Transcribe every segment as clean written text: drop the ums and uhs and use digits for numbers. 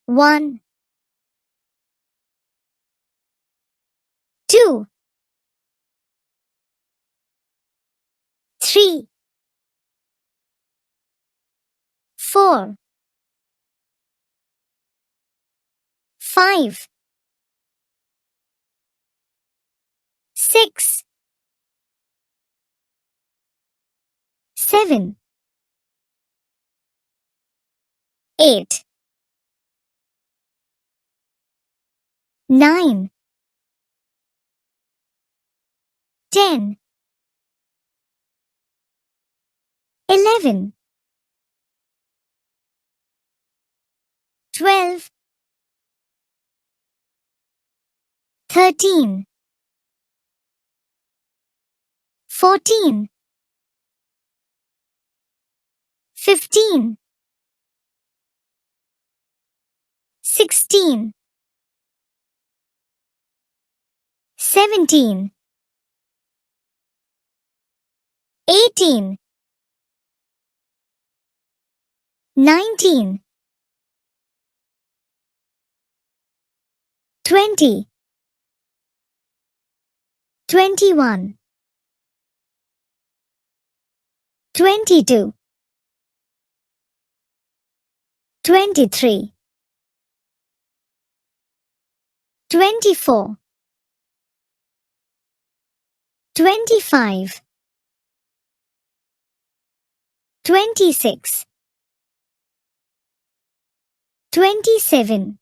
1, 2, 3, 4, 5, 6, 7, 8, 9, 10, 11, 12, 13, 14, 15, 16, 17, 18, 19, 20, 21, 22, 23, 24, 25, 26, 27,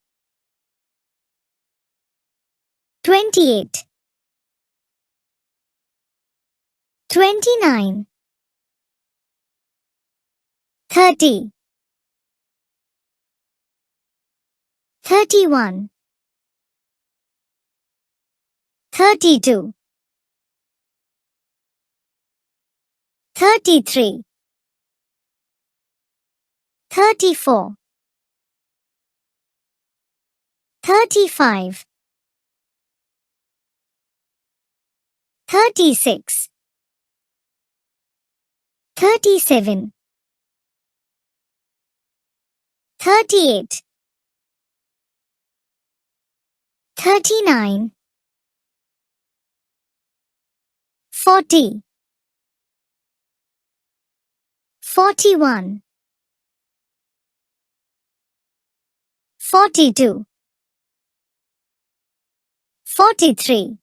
28, 29, 30, 31, 32, 33, 34, 35, 36, 37, 38, 39, 40, 41, 42, 43,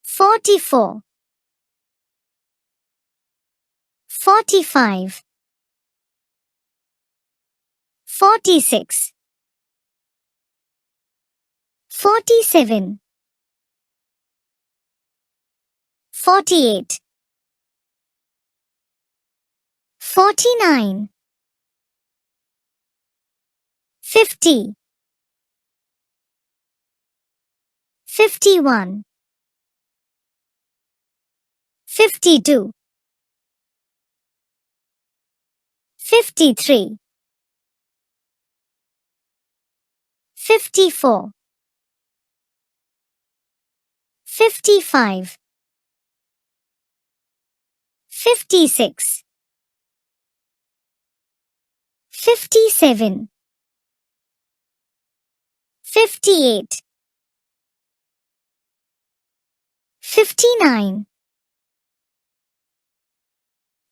44, 45, 46, 47, 48, 49, 50, 51, 52, 53, 54, 55, 56, 57, 58, 59,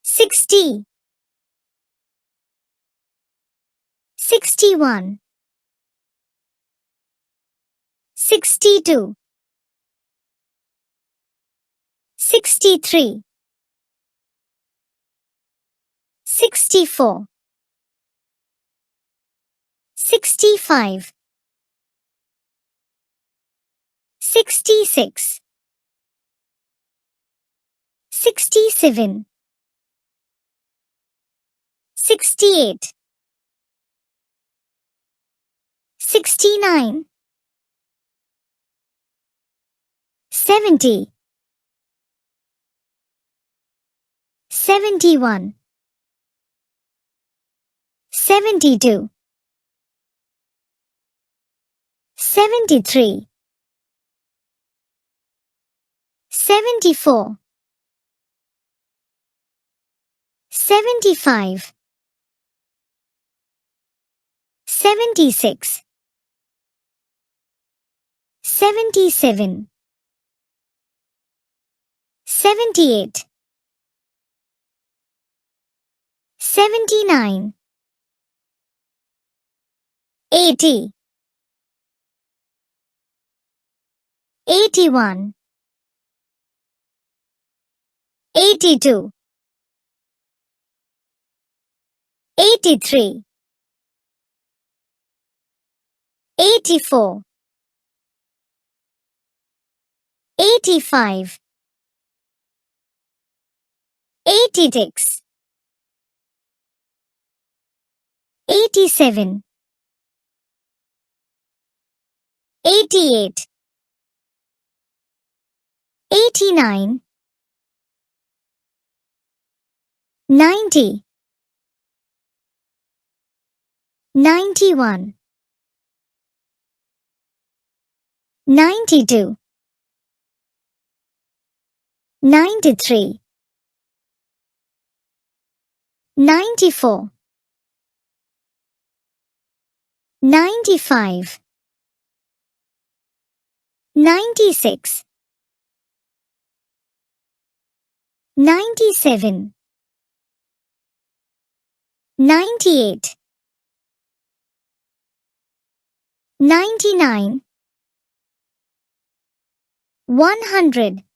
60, 61, 62, 63, 64, 65, 66, 67, 68, 69, 70, 71, 72, 73, 74, 75, 76, 77, 78, 79, 80, 81, 82, 83, 84, 85, 86, 87, 88, 89, 90, 91, 92, 93, 94, 95, 96, 97, 98, 99, 100.